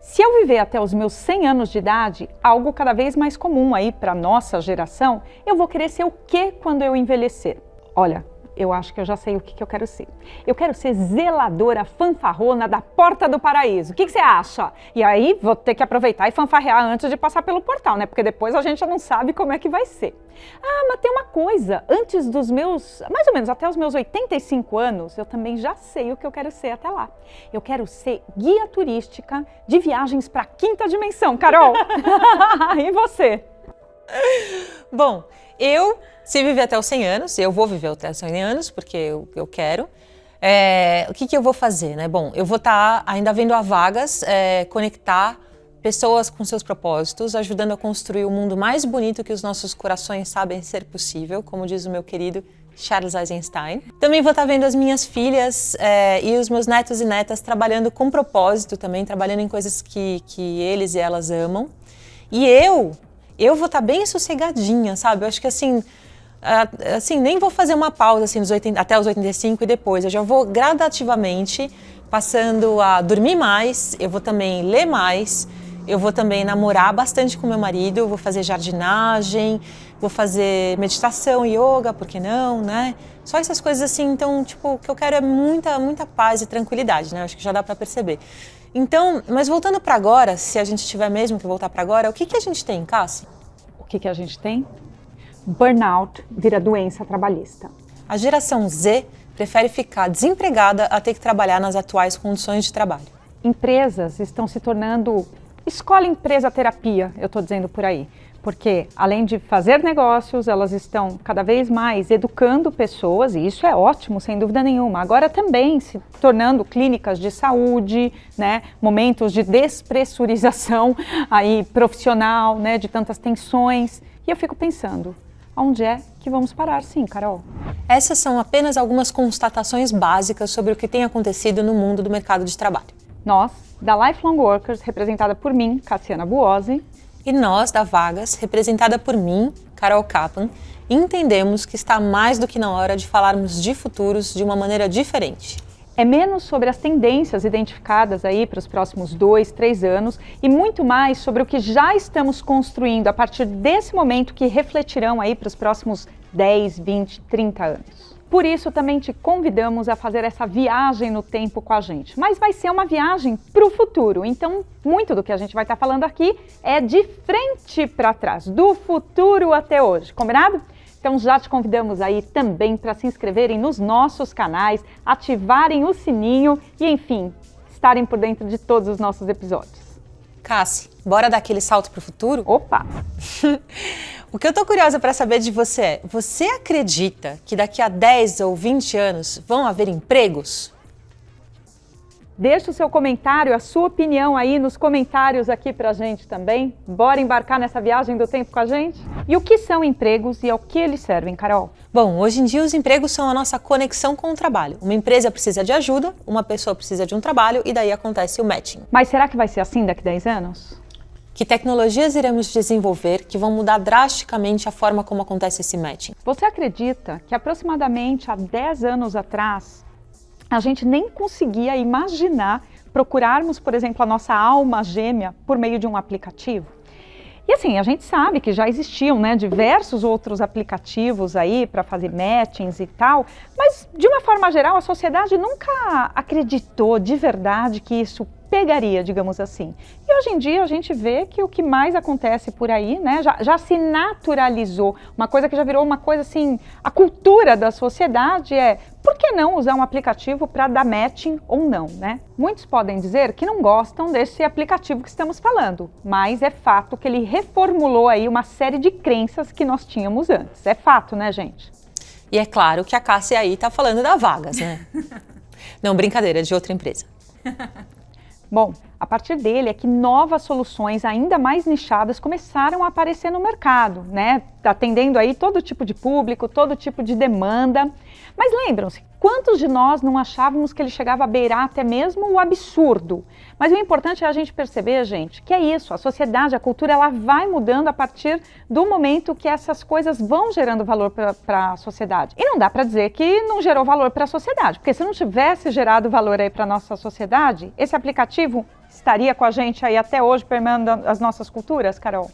Se eu viver até os meus 100 anos de idade, algo cada vez mais comum aí para nossa geração, eu vou querer ser o quê quando eu envelhecer? Olha, eu acho que eu já sei o que eu quero ser. Eu quero ser zeladora fanfarrona da Porta do Paraíso. O que você acha? E aí vou ter que aproveitar e fanfarrear antes de passar pelo portal, né? Porque depois a gente já não sabe como é que vai ser. Ah, mas tem uma coisa. Antes dos meus, mais ou menos até os meus 85 anos, eu também já sei o que eu quero ser até lá. Eu quero ser guia turística de viagens para a quinta dimensão, Carol. E você? Bom, se viver até os 100 anos, eu vou viver até os 100 anos, porque eu quero. O que eu vou fazer, né? Bom, eu vou estar ainda vendo a vagas, conectar pessoas com seus propósitos, ajudando a construir o mundo mais bonito que os nossos corações sabem ser possível, como diz o meu querido Charles Eisenstein. Também vou estar vendo as minhas filhas e os meus netos e netas trabalhando com propósito também, trabalhando em coisas que eles e elas amam. E eu vou estar bem sossegadinha, sabe? Eu acho que assim, nem vou fazer uma pausa assim, até os 85 e depois. Eu já vou gradativamente passando a dormir mais, eu vou também ler mais, eu vou também namorar bastante com meu marido, eu vou fazer jardinagem, vou fazer meditação, yoga, por que não, né? Só essas coisas assim, então, tipo, o que eu quero é muita paz e tranquilidade, né? Acho que já dá pra perceber. Então, mas voltando para agora, se a gente tiver mesmo que voltar para agora, o que a gente tem, Cassi? O que a gente tem? Burnout vira doença trabalhista. A geração Z prefere ficar desempregada a ter que trabalhar nas atuais condições de trabalho. Empresas estão se tornando escola empresa terapia, eu estou dizendo por aí. Porque, além de fazer negócios, elas estão cada vez mais educando pessoas, e isso é ótimo, sem dúvida nenhuma. Agora também se tornando clínicas de saúde, né, momentos de despressurização aí, profissional, né, de tantas tensões. E eu fico pensando, onde é que vamos parar, sim, Carol? Essas são apenas algumas constatações básicas sobre o que tem acontecido no mundo do mercado de trabalho. Nós, da Lifelong Workers, representada por mim, Cassiana Buozzi, e nós, da Vagas, representada por mim, Carol Kaplan, entendemos que está mais do que na hora de falarmos de futuros de uma maneira diferente. É menos sobre as tendências identificadas aí para os próximos 2, 3 anos e muito mais sobre o que já estamos construindo a partir desse momento que refletirão aí para os próximos 10, 20, 30 anos. Por isso, também te convidamos a fazer essa viagem no tempo com a gente. Mas vai ser uma viagem para o futuro. Então, muito do que a gente vai estar falando aqui é de frente para trás, do futuro até hoje. Combinado? Então, já te convidamos aí também para se inscreverem nos nossos canais, ativarem o sininho e, enfim, estarem por dentro de todos os nossos episódios. Cassi, bora dar aquele salto para o futuro? Opa! O que eu tô curiosa para saber de você é, você acredita que daqui a 10 ou 20 anos vão haver empregos? Deixa o seu comentário, a sua opinião aí nos comentários aqui pra gente também. Bora embarcar nessa viagem do tempo com a gente? E o que são empregos e ao que eles servem, Carol? Bom, hoje em dia os empregos são a nossa conexão com o trabalho. Uma empresa precisa de ajuda, uma pessoa precisa de um trabalho e daí acontece o matching. Mas será que vai ser assim daqui a 10 anos? Que tecnologias iremos desenvolver que vão mudar drasticamente a forma como acontece esse matching? Você acredita que aproximadamente há 10 anos atrás, a gente nem conseguia imaginar procurarmos, por exemplo, a nossa alma gêmea por meio de um aplicativo? E assim, a gente sabe que já existiam, né, diversos outros aplicativos aí para fazer matchings e tal, mas de uma forma geral a sociedade nunca acreditou de verdade que isso pegaria, digamos assim. E hoje em dia a gente vê que o que mais acontece por aí, né, já se naturalizou, uma coisa que já virou uma coisa assim, a cultura da sociedade é, por que não usar um aplicativo para dar matching ou não, né? Muitos podem dizer que não gostam desse aplicativo que estamos falando, mas é fato que ele reformulou aí uma série de crenças que nós tínhamos antes. É fato, né, gente? E é claro que a Cássia aí tá falando da Vagas, né? Não, brincadeira, de outra empresa. Bom, a partir dele é que novas soluções ainda mais nichadas começaram a aparecer no mercado, né? Atendendo aí todo tipo de público, todo tipo de demanda. Mas lembram-se, quantos de nós não achávamos que ele chegava a beirar até mesmo o absurdo? Mas o importante é a gente perceber, gente, que é isso, a sociedade, a cultura, ela vai mudando a partir do momento que essas coisas vão gerando valor para a sociedade. E não dá para dizer que não gerou valor para a sociedade, porque se não tivesse gerado valor aí para a nossa sociedade, esse aplicativo estaria com a gente aí até hoje, permeando as nossas culturas, Carol?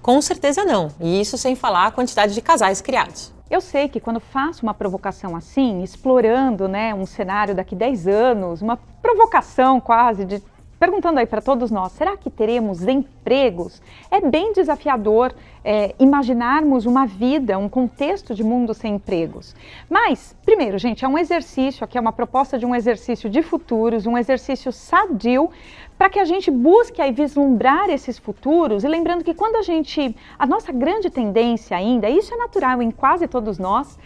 Com certeza não, e isso sem falar a quantidade de casais criados. Eu sei que quando faço uma provocação assim, explorando, né, um cenário daqui 10 anos, uma provocação quase, perguntando aí para todos nós, será que teremos empregos? É bem desafiador imaginarmos uma vida, um contexto de mundo sem empregos. Mas, primeiro, gente, é um exercício, aqui é uma proposta de um exercício de futuros, um exercício sadio, para que a gente busque aí vislumbrar esses futuros, e lembrando que quando a nossa grande tendência ainda, isso é natural em quase todos nós,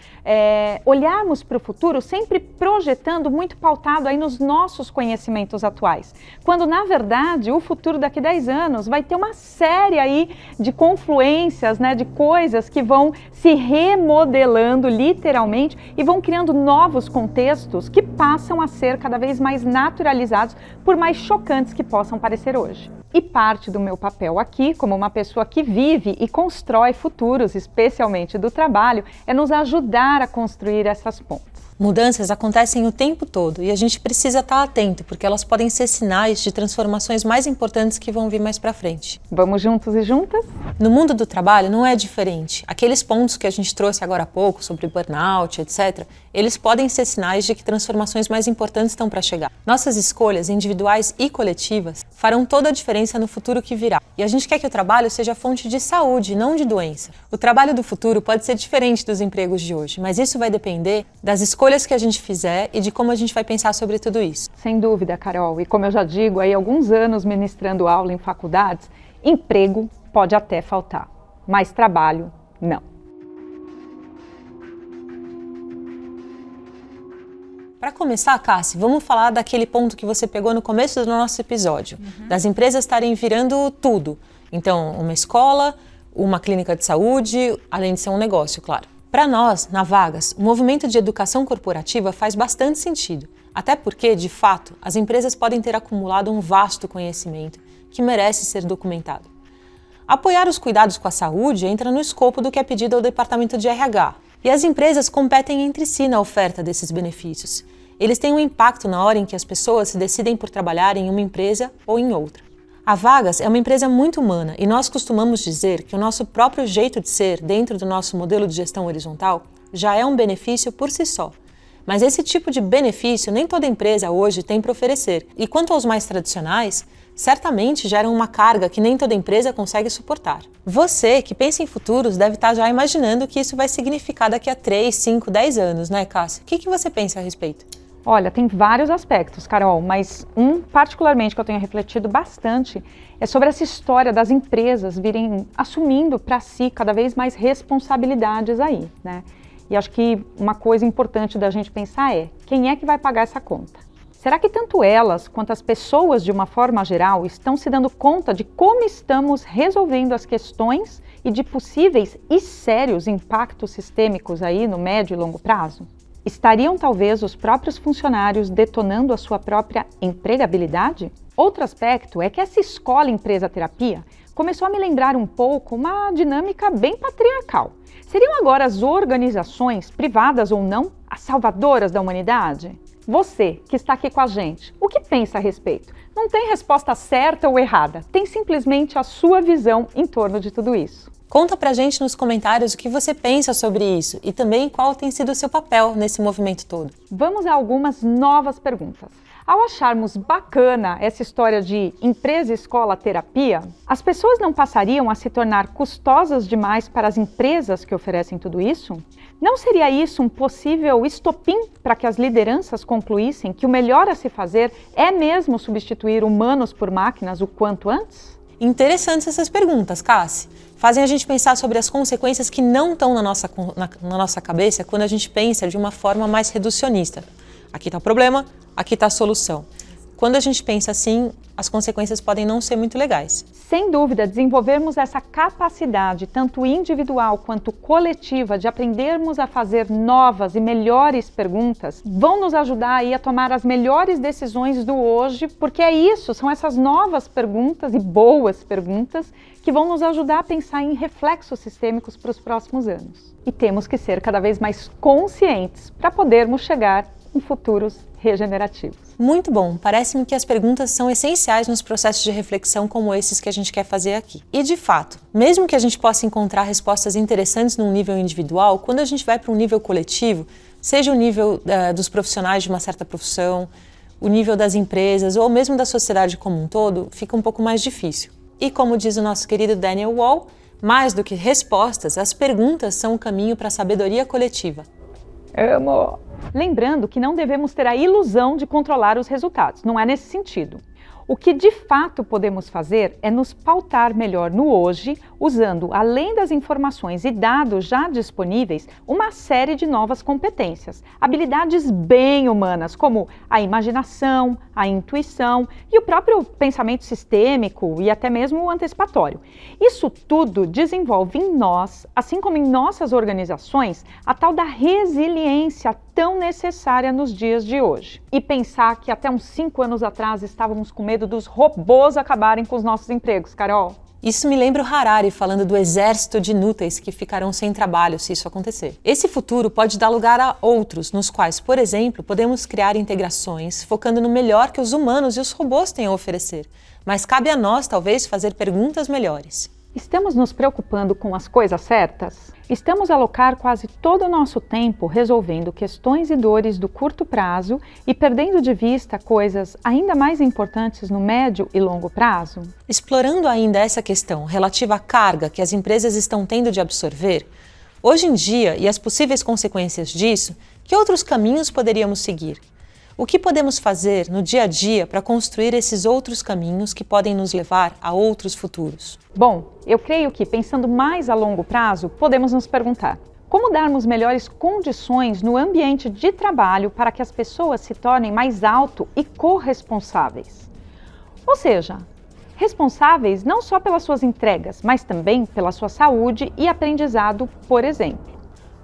olharmos para o futuro sempre projetando, muito pautado aí nos nossos conhecimentos atuais. Quando, na verdade, o futuro daqui 10 anos vai ter uma série aí de confluências, né, de coisas que vão se remodelando literalmente e vão criando novos contextos que passam a ser cada vez mais naturalizados, por mais chocantes que possam parecer hoje. E parte do meu papel aqui, como uma pessoa que vive e constrói futuros, especialmente do trabalho, é nos ajudar a construir essas pontes. Mudanças acontecem o tempo todo e a gente precisa estar atento, porque elas podem ser sinais de transformações mais importantes que vão vir mais para frente. Vamos juntos e juntas? No mundo do trabalho não é diferente. Aqueles pontos que a gente trouxe agora há pouco, sobre burnout, etc., eles podem ser sinais de que transformações mais importantes estão para chegar. Nossas escolhas individuais e coletivas farão toda a diferença no futuro que virá. E a gente quer que o trabalho seja fonte de saúde, não de doença. O trabalho do futuro pode ser diferente dos empregos de hoje, mas isso vai depender das escolhas que a gente fizer e de como a gente vai pensar sobre tudo isso. Sem dúvida, Carol. E como eu já digo aí há alguns anos ministrando aula em faculdades, emprego pode até faltar, mas trabalho não. Para começar, Cassi, vamos falar daquele ponto que você pegou no começo do nosso episódio, das empresas estarem virando tudo. Então, uma escola, uma clínica de saúde, além de ser um negócio, claro. Para nós, na Vagas, o movimento de educação corporativa faz bastante sentido, até porque, de fato, as empresas podem ter acumulado um vasto conhecimento que merece ser documentado. Apoiar os cuidados com a saúde entra no escopo do que é pedido ao departamento de RH, e as empresas competem entre si na oferta desses benefícios. Eles têm um impacto na hora em que as pessoas se decidem por trabalhar em uma empresa ou em outra. A Vagas é uma empresa muito humana e nós costumamos dizer que o nosso próprio jeito de ser dentro do nosso modelo de gestão horizontal já é um benefício por si só. Mas esse tipo de benefício nem toda empresa hoje tem para oferecer. E quanto aos mais tradicionais, certamente geram uma carga que nem toda empresa consegue suportar. Você, que pensa em futuros, deve estar já imaginando o que isso vai significar daqui a 3, 5, 10 anos, né, Cássia? O que você pensa a respeito? Olha, tem vários aspectos, Carol, mas um particularmente que eu tenho refletido bastante é sobre essa história das empresas virem assumindo para si cada vez mais responsabilidades aí, né? E acho que uma coisa importante da gente pensar é, quem é que vai pagar essa conta? Será que tanto elas quanto as pessoas de uma forma geral estão se dando conta de como estamos resolvendo as questões e de possíveis e sérios impactos sistêmicos aí no médio e longo prazo? Estariam talvez os próprios funcionários detonando a sua própria empregabilidade? Outro aspecto é que essa escola empresa-terapia começou a me lembrar um pouco uma dinâmica bem patriarcal. Seriam agora as organizações, privadas ou não, as salvadoras da humanidade? Você, que está aqui com a gente, o que pensa a respeito? Não tem resposta certa ou errada, tem simplesmente a sua visão em torno de tudo isso. Conta pra gente nos comentários o que você pensa sobre isso e também qual tem sido o seu papel nesse movimento todo. Vamos a algumas novas perguntas. Ao acharmos bacana essa história de empresa, escola, terapia, as pessoas não passariam a se tornar custosas demais para as empresas que oferecem tudo isso? Não seria isso um possível estopim para que as lideranças concluíssem que o melhor a se fazer é mesmo substituir humanos por máquinas o quanto antes? Interessantes essas perguntas, Cassi. Fazem a gente pensar sobre as consequências que não estão na nossa cabeça quando a gente pensa de uma forma mais reducionista. Aqui está o problema, aqui está a solução. Quando a gente pensa assim, as consequências podem não ser muito legais. Sem dúvida, desenvolvermos essa capacidade, tanto individual quanto coletiva, de aprendermos a fazer novas e melhores perguntas, vão nos ajudar aí a tomar as melhores decisões do hoje, porque é isso, são essas novas perguntas e boas perguntas que vão nos ajudar a pensar em reflexos sistêmicos para os próximos anos. E temos que ser cada vez mais conscientes para podermos chegar em futuros regenerativos. Muito bom, parece-me que as perguntas são essenciais nos processos de reflexão como esses que a gente quer fazer aqui. E de fato, mesmo que a gente possa encontrar respostas interessantes num nível individual, quando a gente vai para um nível coletivo, seja o nível dos profissionais de uma certa profissão, o nível das empresas ou mesmo da sociedade como um todo, fica um pouco mais difícil. E como diz o nosso querido Daniel Wall, mais do que respostas, as perguntas são o caminho para a sabedoria coletiva. Amo! Lembrando que não devemos ter a ilusão de controlar os resultados, não é nesse sentido. O que de fato podemos fazer é nos pautar melhor no hoje, usando, além das informações e dados já disponíveis, uma série de novas competências, habilidades bem humanas, como a imaginação, a intuição e o próprio pensamento sistêmico e até mesmo o antecipatório. Isso tudo desenvolve em nós, assim como em nossas organizações, a tal da resiliência tão necessária nos dias de hoje. E pensar que até uns 5 anos atrás estávamos com medo dos robôs acabarem com os nossos empregos, Carol. Isso me lembra o Harari falando do exército de inúteis que ficarão sem trabalho se isso acontecer. Esse futuro pode dar lugar a outros, nos quais, por exemplo, podemos criar integrações focando no melhor que os humanos e os robôs têm a oferecer. Mas cabe a nós, talvez, fazer perguntas melhores. Estamos nos preocupando com as coisas certas? Estamos a alocar quase todo o nosso tempo resolvendo questões e dores do curto prazo e perdendo de vista coisas ainda mais importantes no médio e longo prazo? Explorando ainda essa questão relativa à carga que as empresas estão tendo de absorver, hoje em dia e as possíveis consequências disso, que outros caminhos poderíamos seguir? O que podemos fazer no dia a dia para construir esses outros caminhos que podem nos levar a outros futuros? Bom, eu creio que, pensando mais a longo prazo, podemos nos perguntar: como darmos melhores condições no ambiente de trabalho para que as pessoas se tornem mais auto- e corresponsáveis? Ou seja, responsáveis não só pelas suas entregas, mas também pela sua saúde e aprendizado, por exemplo.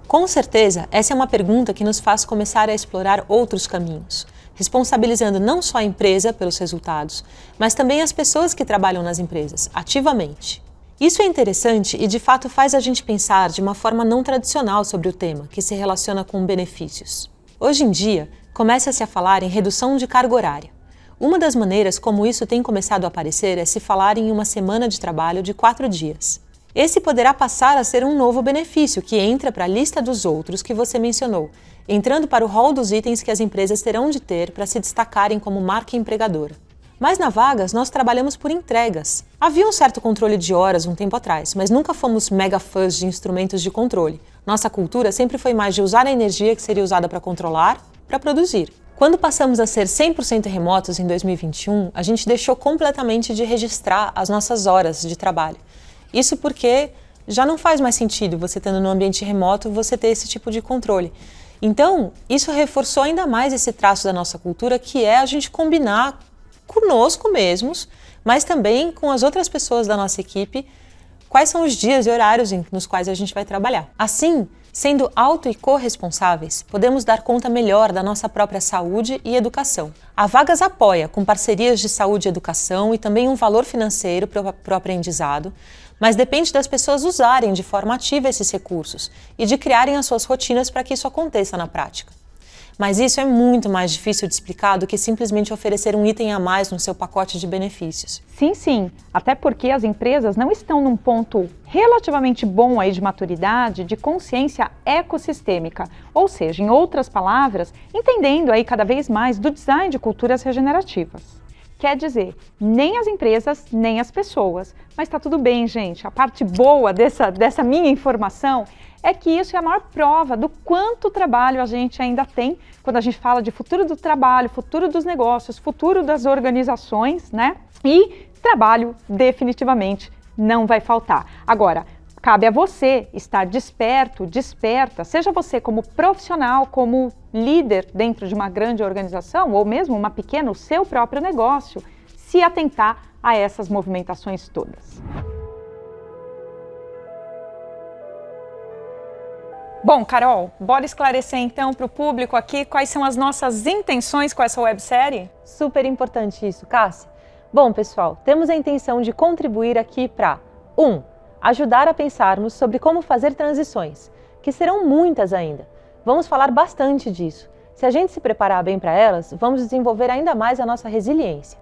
Com certeza, essa é uma pergunta que nos faz começar a explorar outros caminhos, responsabilizando não só a empresa pelos resultados, mas também as pessoas que trabalham nas empresas, ativamente. Isso é interessante e de fato faz a gente pensar de uma forma não tradicional sobre o tema, que se relaciona com benefícios. Hoje em dia, começa-se a falar em redução de carga horária. Uma das maneiras como isso tem começado a aparecer é se falar em uma semana de trabalho de 4 dias. Esse poderá passar a ser um novo benefício que entra para a lista dos outros que você mencionou, entrando para o rol dos itens que as empresas terão de ter para se destacarem como marca empregadora. Mas na Vagas, nós trabalhamos por entregas. Havia um certo controle de horas um tempo atrás, mas nunca fomos mega fãs de instrumentos de controle. Nossa cultura sempre foi mais de usar a energia que seria usada para controlar, para produzir. Quando passamos a ser 100% remotos em 2021, a gente deixou completamente de registrar as nossas horas de trabalho. Isso porque já não faz mais sentido você estando no ambiente remoto, você ter esse tipo de controle. Então, isso reforçou ainda mais esse traço da nossa cultura, que é a gente combinar conosco mesmos, mas também com as outras pessoas da nossa equipe, quais são os dias e horários nos quais a gente vai trabalhar. Assim, sendo auto e corresponsáveis, podemos dar conta melhor da nossa própria saúde e educação. A Vagas apoia com parcerias de saúde e educação e também um valor financeiro para o aprendizado, mas depende das pessoas usarem de forma ativa esses recursos e de criarem as suas rotinas para que isso aconteça na prática. Mas isso é muito mais difícil de explicar do que simplesmente oferecer um item a mais no seu pacote de benefícios. Sim, até porque as empresas não estão num ponto relativamente bom aí de maturidade, de consciência ecossistêmica, ou seja, em outras palavras, entendendo aí cada vez mais do design de culturas regenerativas. Quer dizer, nem as empresas, nem as pessoas. Mas tá tudo bem, gente. A parte boa dessa minha informação é que isso é a maior prova do quanto trabalho a gente ainda tem quando a gente fala de futuro do trabalho, futuro dos negócios, futuro das organizações, né? E trabalho definitivamente não vai faltar. Agora, cabe a você estar desperto, desperta, seja você como profissional, como líder dentro de uma grande organização ou mesmo uma pequena, o seu próprio negócio, se atentar a essas movimentações todas. Bom, Carol, bora esclarecer então para o público aqui quais são as nossas intenções com essa websérie? Super importante isso, Cássia. Bom, pessoal, temos a intenção de contribuir aqui para 1. Ajudar a pensarmos sobre como fazer transições, que serão muitas ainda. Vamos falar bastante disso. Se a gente se preparar bem para elas, vamos desenvolver ainda mais a nossa resiliência.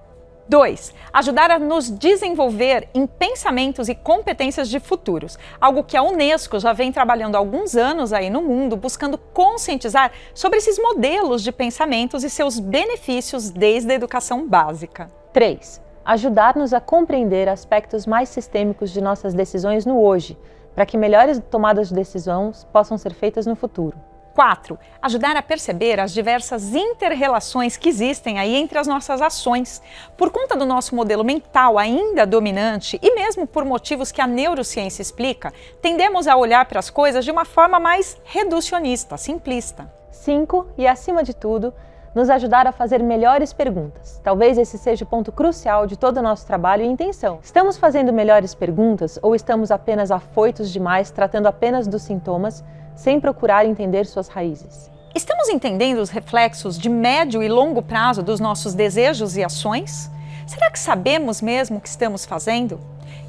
2. Ajudar a nos desenvolver em pensamentos e competências de futuros, algo que a Unesco já vem trabalhando há alguns anos aí no mundo, buscando conscientizar sobre esses modelos de pensamentos e seus benefícios desde a educação básica. 3. Ajudar-nos a compreender aspectos mais sistêmicos de nossas decisões no hoje, para que melhores tomadas de decisões possam ser feitas no futuro. 4. Ajudar a perceber as diversas inter-relações que existem aí entre as nossas ações. Por conta do nosso modelo mental ainda dominante e mesmo por motivos que a neurociência explica, tendemos a olhar para as coisas de uma forma mais reducionista, simplista. 5. E acima de tudo, nos ajudar a fazer melhores perguntas. Talvez esse seja o ponto crucial de todo o nosso trabalho e intenção. Estamos fazendo melhores perguntas ou estamos apenas afoitos demais, tratando apenas dos sintomas, sem procurar entender suas raízes? Estamos entendendo os reflexos de médio e longo prazo dos nossos desejos e ações? Será que sabemos mesmo o que estamos fazendo?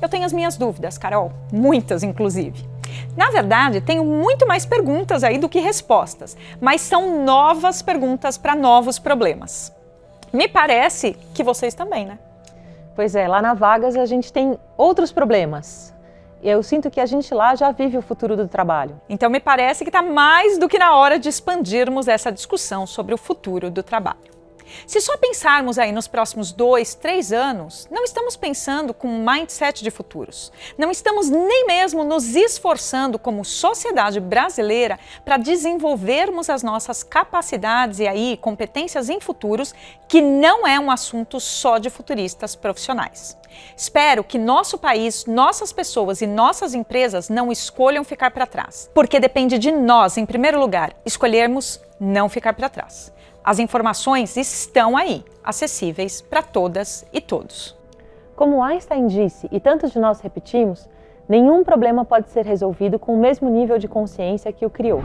Eu tenho as minhas dúvidas, Carol, muitas inclusive. Na verdade, tenho muito mais perguntas aí do que respostas, mas são novas perguntas para novos problemas. Me parece que vocês também, né? Pois é, lá na Vagas a gente tem outros problemas. Eu sinto que a gente lá já vive o futuro do trabalho. Então me parece que está mais do que na hora de expandirmos essa discussão sobre o futuro do trabalho. Se só pensarmos aí nos próximos 2, 3 anos, não estamos pensando com um mindset de futuros. Não estamos nem mesmo nos esforçando como sociedade brasileira para desenvolvermos as nossas capacidades e aí competências em futuros, que não é um assunto só de futuristas profissionais. Espero que nosso país, nossas pessoas e nossas empresas não escolham ficar para trás, porque depende de nós, em primeiro lugar, escolhermos não ficar para trás. As informações estão aí, acessíveis para todas e todos. Como Einstein disse, e tantos de nós repetimos, nenhum problema pode ser resolvido com o mesmo nível de consciência que o criou.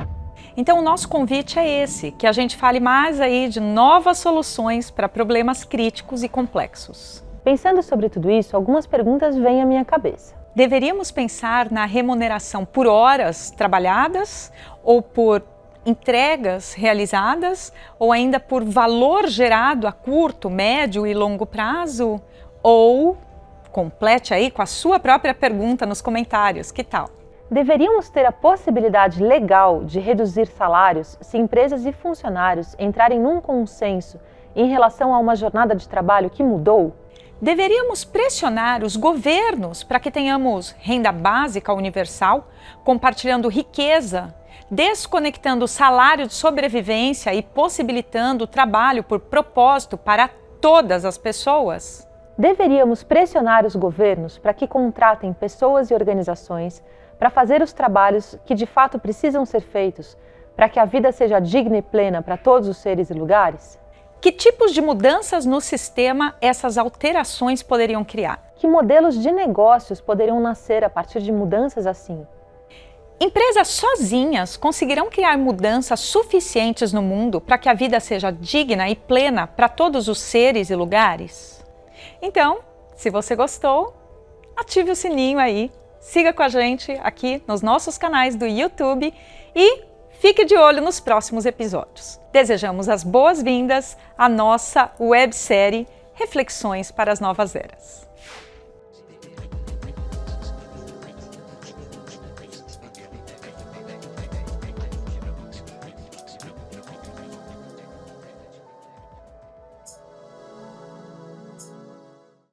Então o nosso convite é esse, que a gente fale mais aí de novas soluções para problemas críticos e complexos. Pensando sobre tudo isso, algumas perguntas vêm à minha cabeça. Deveríamos pensar na remuneração por horas trabalhadas ou por entregas realizadas ou ainda por valor gerado a curto, médio e longo prazo? Ou complete aí com a sua própria pergunta nos comentários, que tal? Deveríamos ter a possibilidade legal de reduzir salários se empresas e funcionários entrarem num consenso em relação a uma jornada de trabalho que mudou? Deveríamos pressionar os governos para que tenhamos renda básica universal, compartilhando riqueza, desconectando o salário de sobrevivência e possibilitando o trabalho por propósito para todas as pessoas? Deveríamos pressionar os governos para que contratem pessoas e organizações para fazer os trabalhos que de fato precisam ser feitos, para que a vida seja digna e plena para todos os seres e lugares? Que tipos de mudanças no sistema essas alterações poderiam criar? Que modelos de negócios poderiam nascer a partir de mudanças assim? Empresas sozinhas conseguirão criar mudanças suficientes no mundo para que a vida seja digna e plena para todos os seres e lugares? Então, se você gostou, ative o sininho aí, siga com a gente aqui nos nossos canais do YouTube e fique de olho nos próximos episódios. Desejamos as boas-vindas à nossa websérie Reflexões para as Novas Eras.